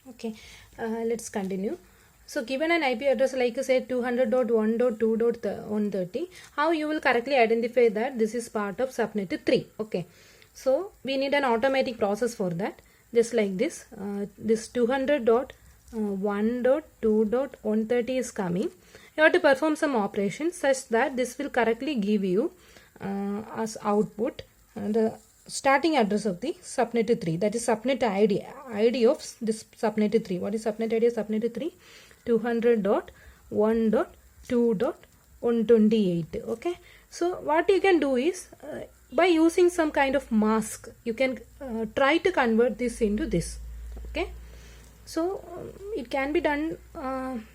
Okay, let's continue. So given an IP address like say 200.1.2.130, how you will correctly identify that this is part of subnet 3. Okay, so we need an automatic process for that. Just like this, this 200.1.2.130 is coming. You have to perform some operations such that this will correctly give you as output the starting address of the subnet 3, that is subnet id of this subnet 3. What is subnet id of subnet 3? 200.1.2.128. okay, so what you can do is by using some kind of mask you can try to convert this into this. Okay, so it can be done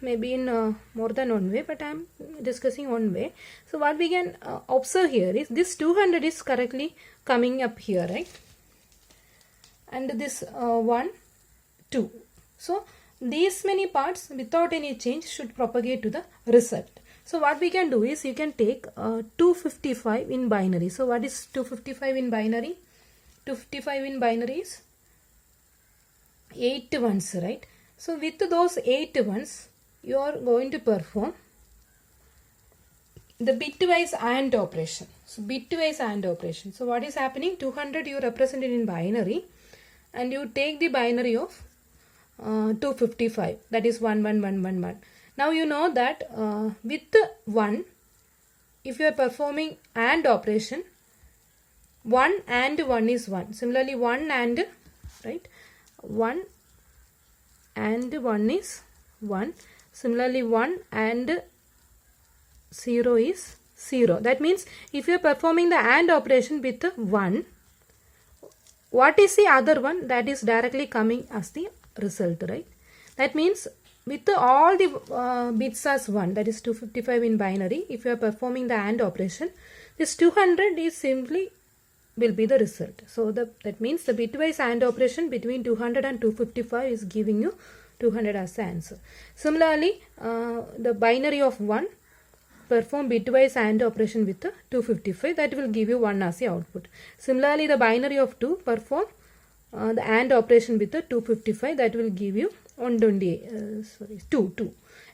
maybe in more than one way, but I am discussing one way. So what we can observe here is this 200 is correctly coming up here, right? And this 1, 2. So these many parts without any change should propagate to the result. So what we can do is you can take 255 in binary. So what is 255 in binary? 255 in binary is 8 ones, right? So with those 8 ones you are going to perform the bitwise AND operation. So bitwise AND operation. So what is happening? 200 you represent it in binary and you take the binary of 255, that is 11111. Now you know that with 1, if you are performing AND operation, 1 and 1 is 1. Similarly 1 and, right, 1 and 1 is 1. Similarly 1 and 0 is 0. That means if you are performing the AND operation with 1, what is the other one? That is directly coming as the result, right? That means with all the bits as 1, that is 255 in binary, if you are performing the AND operation, this 200 is simply will be the result. So that means the bitwise AND operation between 200 and 255 is giving you 200 as the answer. Similarly, the binary of 1, perform bitwise AND operation with 255, that will give you 1 as the output. Similarly, the binary of 2, perform the AND operation with 255, that will give you 2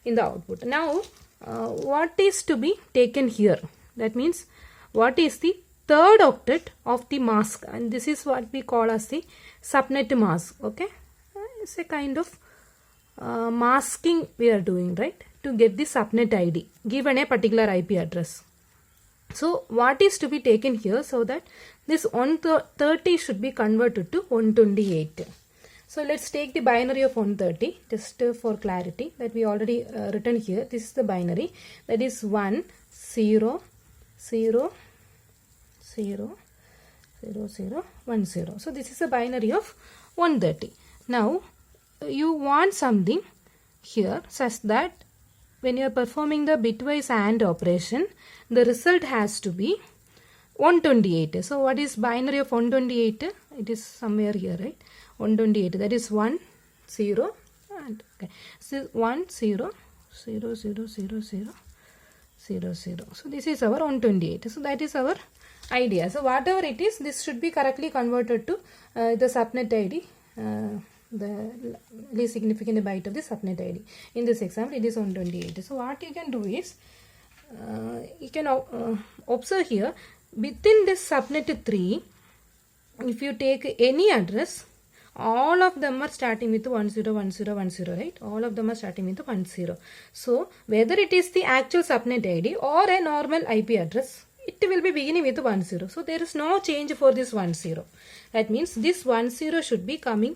in the output. Now, what is to be taken here? That means what is the third octet of the mask, and this is what we call as the subnet mask. Okay, it's a kind of masking we are doing, right, to get the subnet ID given a particular IP address. So what is to be taken here, so that this 130 should be converted to 128. So let's take the binary of 130 just for clarity, that we already written here. This is the binary, that is 1 0 0 0 0 0 1 0. So this is a binary of 130. Now you want something here such that when you are performing the bitwise AND operation, the result has to be 128. So what is binary of 128? It is somewhere here, right? 128, that is 1 0 and okay. So 1 0 0 0 0 0 0 0. So this is our 128. So that is our idea. So whatever it is, this should be correctly converted to the subnet ID, the least significant byte of the subnet ID. In this example, it is 128. So what you can do is, you can observe here, within this subnet 3, if you take any address, all of them are starting with 101010, right? All of them are starting with 10. So whether it is the actual subnet ID or a normal IP address, it will be beginning with 10. So there is no change for this 10. That means this 10 should be coming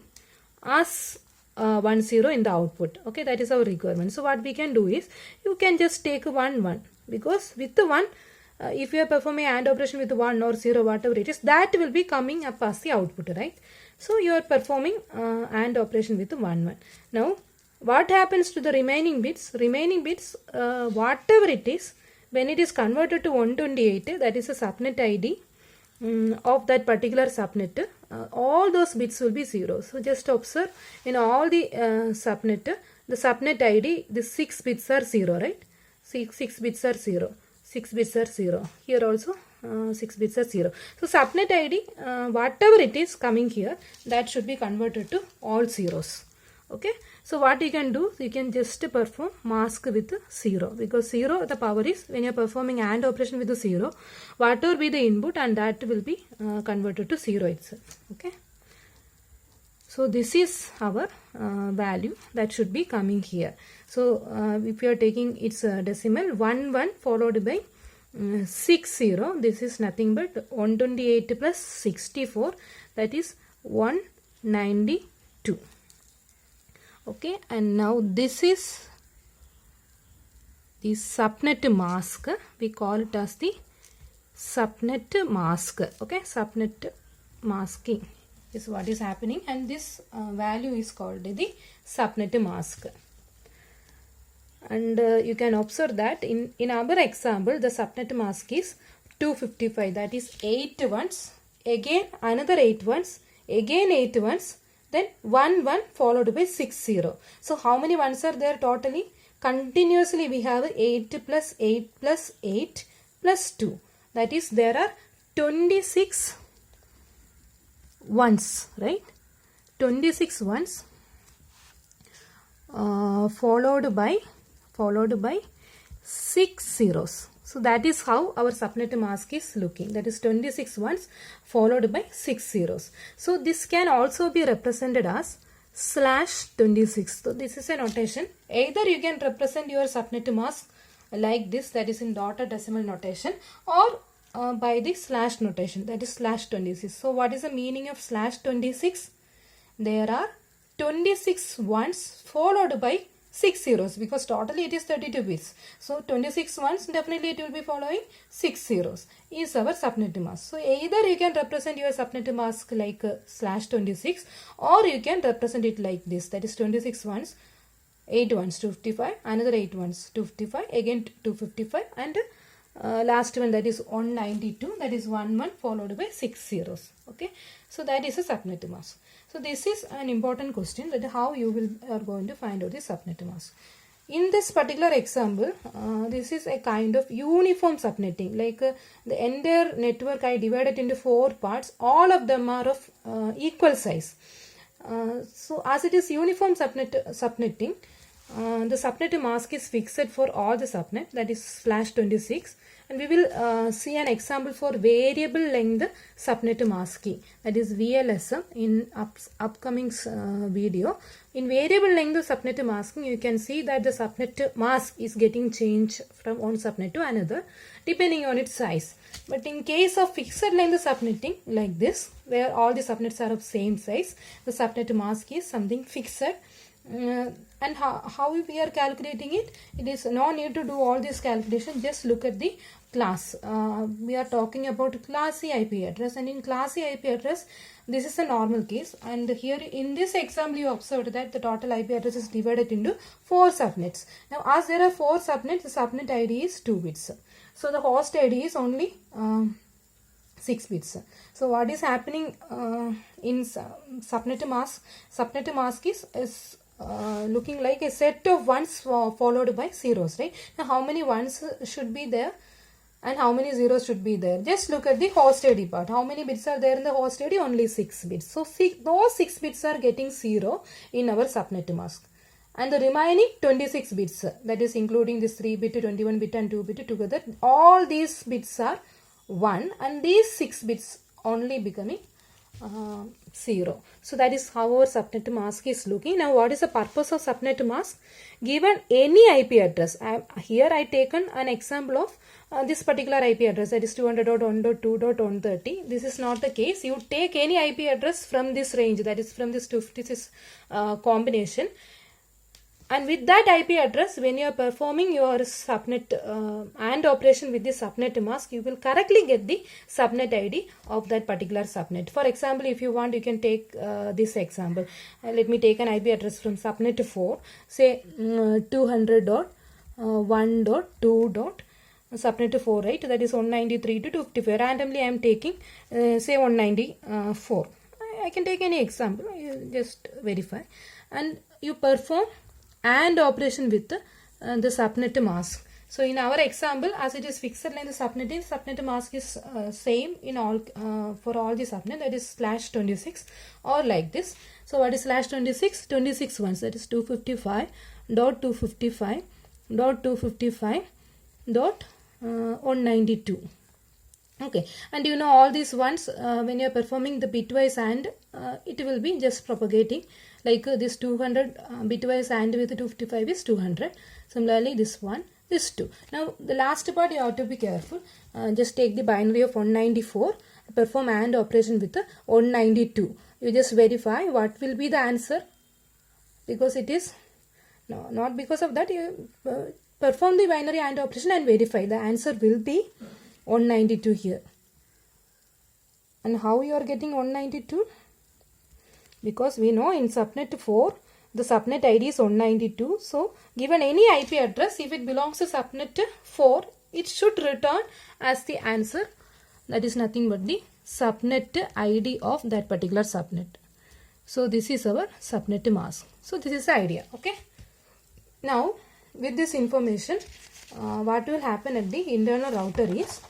as 10 in the output. Okay, that is our requirement. So what we can do is, you can just take 1 1, because with the 1, if you are performing AND operation with 1 or 0, whatever it is, that will be coming up as the output, right? So you are performing AND operation with 1 1. Now what happens to the remaining bits? Remaining bits, whatever it is, when it is converted to 128, that is a subnet ID of that particular subnet, all those bits will be 0. So just observe, in all the subnet, the subnet ID, the 6 bits are 0, right? 6 bits are 0. 6 bits are 0. Here also 6 bits are 0. So subnet ID, whatever it is coming here, that should be converted to all zeros. Okay, so what you can do, you can just perform mask with 0, because 0 the power is, when you are performing AND operation with the 0, whatever be the input and that will be converted to 0 itself. Okay, so this is our value that should be coming here. So if you are taking its decimal 1 1 followed by 6 0, this is nothing but 128 plus 64, that is 192. Okay, and now this is the subnet mask. We call it as the subnet mask. Okay, subnet masking is what is happening, and this value is called the subnet mask. And you can observe that in our example, the subnet mask is 255, that is 8 ones, again another 8 ones, again 8 ones, then 1 1 followed by 6 0. So how many ones are there totally? Continuously we have 8 plus 8 plus 8 plus 2. That is, there are 26 ones, right? 26 ones followed by 6 zeros. So that is how our subnet mask is looking. That is 26 ones followed by 6 zeros. So this can also be represented as /26. So this is a notation. Either you can represent your subnet mask like this, that is in dotted decimal notation, or by the slash notation, that is /26. So what is the meaning of /26? There are 26 ones followed by 6 zeros, because totally it is 32 bits. So 26 ones, definitely it will be following 6 zeros is our subnet mask. So either you can represent your subnet mask like /26, or you can represent it like this, that is 26 ones, 8 ones 255, another 8 ones 255, again 255, and last one, that is 192, that is 1 1 followed by 6 zeros. Okay, so that is a subnet mask. So this is an important question, that how you are going to find out the subnet mask. In this particular example, this is a kind of uniform subnetting, like the entire network I divided into 4 parts, all of them are of equal size. So as it is uniform subnetting, the subnet mask is fixed for all the subnet, that is /26, and we will see an example for variable length subnet masking, that is VLSM, in upcoming video. In variable length subnet masking, you can see that the subnet mask is getting changed from one subnet to another depending on its size. But in case of fixed length subnetting like this, where all the subnets are of same size, the subnet mask is something fixed. And how we are calculating it? It is no need to do all this calculation. Just look at the class. We are talking about class C IP address, and in class C IP address, this is a normal case. And here in this example, you observed that the total IP address is divided into 4 subnets. Now, as there are 4 subnets, the subnet ID is 2 bits. So the host ID is only 6 bits. So what is happening in subnet mask? Subnet mask is looking like a set of ones followed by zeros, right? Now how many ones should be there and how many zeros should be there? Just look at the host ID part. How many bits are there in the host ID? Only 6 bits. So those 6 bits are getting 0 in our subnet mask. And the remaining 26 bits, that is including this 3 bit, 21 bit and 2 bit together, all these bits are 1, and these 6 bits only becoming 0. So that is how our subnet mask is looking. Now what is the purpose of subnet mask? Given any IP address, here I taken an example of this particular IP address, that is 200.1.2.130. This is not the case. You take any IP address from this range, that is from this 256 combination. And with that IP address, when you are performing your subnet AND operation with the subnet mask, you will correctly get the subnet ID of that particular subnet. For example, if you want, you can take this example. Let me take an IP address from subnet 4, say 200.1.2. Subnet 4, right? That is 193 to 255. Randomly, I am taking say 194. I can take any example. You just verify, and you perform AND operation with the subnet mask. So in our example, as it is fixed line, the subnet mask is same in all for all the subnet, that is /26 or like this. So what is slash 26? 26 ones, that is 255.255.255.192. Okay, and you know all these ones when you are performing the bitwise AND, it will be just propagating, like this 200 bitwise AND with 255 is 200. Similarly this one, this 2. Now the last part you have to be careful. Just take the binary of 194, perform AND operation with 192. You just verify what will be the answer, because it is no, not because of that, you perform the binary AND operation and verify the answer will be 192 here. And how you are getting 192? Because we know in subnet 4 the subnet ID is 192. So given any IP address, if it belongs to subnet 4, it should return as the answer. That is nothing but the subnet ID of that particular subnet. So this is our subnet mask. So this is the idea. Okay. Now with this information, what will happen at the internal router is,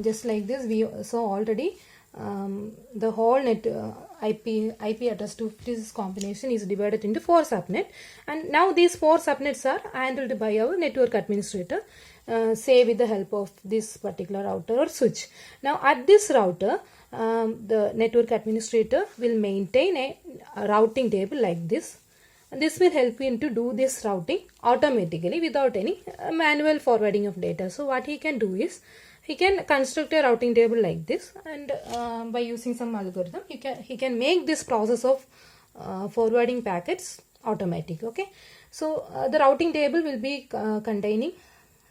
just like this, we saw already the whole net IP address 256 combination is divided into 4 subnet, and now these 4 subnets are handled by our network administrator, say with the help of this particular router or switch. Now at this router, the network administrator will maintain a routing table like this. And this will help him to do this routing automatically without any manual forwarding of data. So what he can do is, he can construct a routing table like this, and by using some algorithm he can make this process of forwarding packets automatic. Okay, so the routing table will be containing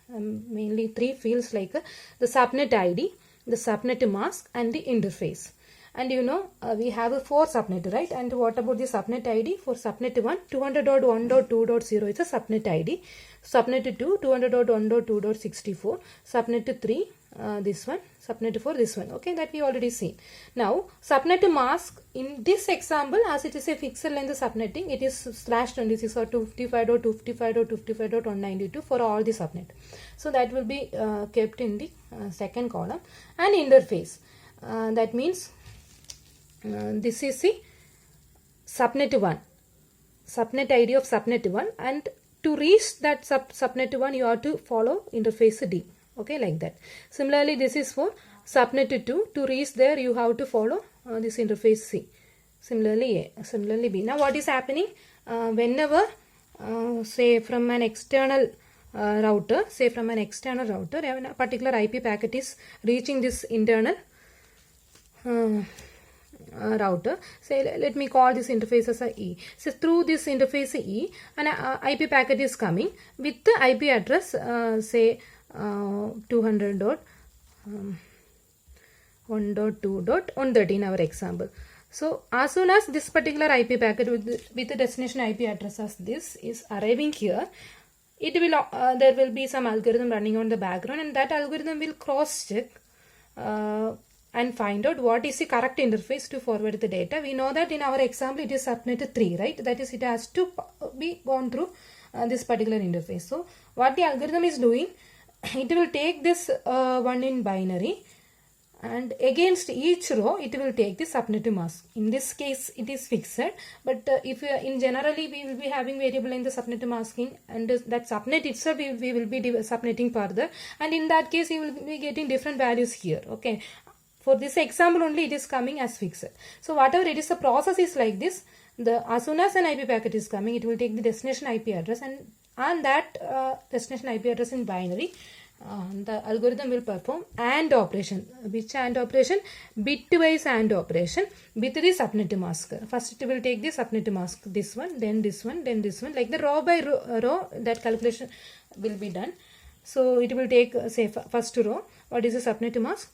mainly 3 fields, like the subnet ID, the subnet mask, and the interface. And you know we have a 4 subnet, right? And what about the subnet ID? For subnet 1, 200.1.2.0 is a subnet ID. Subnet 2, 200.1.2.64. Subnet 3, this one. Subnet 4, this one. Okay, that we already seen. Now subnet mask, in this example, as it is a fixed length subnetting, it is slash 26 or 255.255.255.192 for all the subnet. So that will be kept in the second column. And interface, that means this is the subnet 1, subnet ID of subnet 1, and to reach that subnet 1 you have to follow interface D. Okay, like that. Similarly this is for subnet 2, to reach there you have to follow this interface C. Similarly A, similarly B. Now what is happening, whenever say from an external router, a particular IP packet is reaching this internal router, say let me call this interface as a E. So through this interface E, an IP packet is coming with the IP address say 200.1.2.130 in our example. So as soon as this particular IP packet with the destination IP address as this is arriving here, it will there will be some algorithm running on the background, and that algorithm will cross check and find out what is the correct interface to forward the data. We know that in our example it is subnet 3, right? That is, it has to be gone through this particular interface. So what the algorithm is doing, it will take this one in binary, and against each row it will take the subnet mask. In this case it is fixed, but if in generally we will be having variable in the subnet masking, and that subnet itself we will be subnetting further, and in that case you will be getting different values here. Okay, for this example only it is coming as fixed. So whatever it is, the process is like this. As soon as an IP packet is coming, it will take the destination IP address, and that destination IP address in binary, the algorithm will perform AND operation. Which AND operation? Bitwise AND operation with the subnet mask. First it will take the subnet mask, this one, then this one, then this one, like the row by row that calculation will be done. So it will take say first row, what is the subnet mask?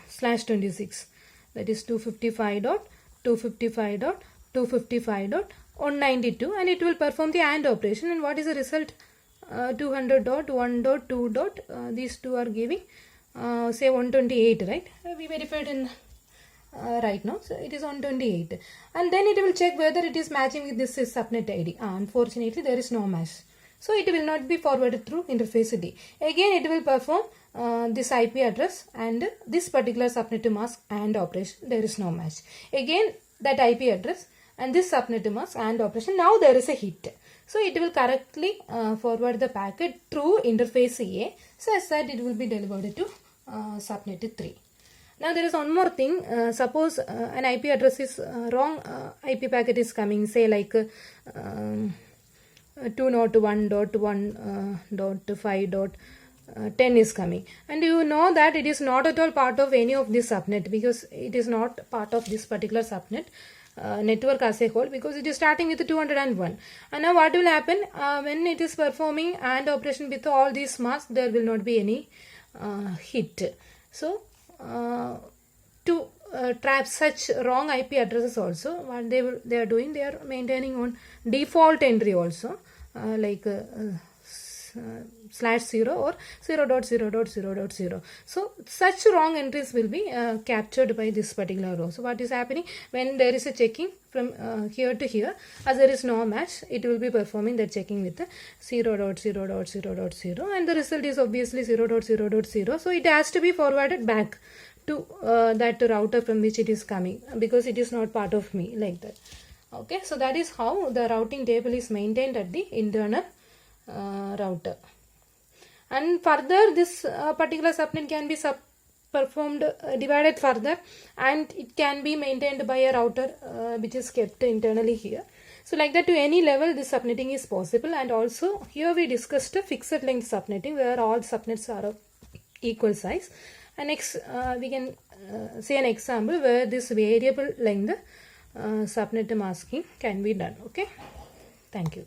Slash 26, that is 255.255.255.192, and it will perform the AND operation. And what is the result? 200.1.2. These two are giving say 128, right? We verified in right now, so it is 128, and then it will check whether it is matching with this subnet ID. Unfortunately there is no match, so it will not be forwarded through interface D. Again it will perform this IP address and this particular subnet to mask and operation, there is no match. Again that IP address and this subnet to mask and operation, now there is a hit. So it will correctly forward the packet through interface A such that it will be delivered to subnet 3. Now there is one more thing. Suppose an IP address is wrong, IP packet is coming, say like 201.1.5.10 is coming, and you know that it is not at all part of any of this subnet, because it is not part of this particular subnet network as a whole, because it is starting with 201. And now what will happen when it is performing AND operation with all these masks, there will not be any hit. So to trap such wrong IP addresses also, what they are doing, they are maintaining on default entry also, like /0 or 0.0.0.0. So such wrong entries will be captured by this particular row. So what is happening when there is a checking from here to here, as there is no match, it will be performing that checking with the 0.0.0.0, and the result is obviously 0.0.0. So it has to be forwarded back to that router from which it is coming, because it is not part of me, like that. Okay, so that is how the routing table is maintained at the internal router. And further, this particular subnet can be divided further, and it can be maintained by a router which is kept internally here. So like that, to any level this subnetting is possible. And also here we discussed a fixed length subnetting, where all subnets are of equal size. And next we can see an example where this variable length subnet masking can be done. Okay, thank you.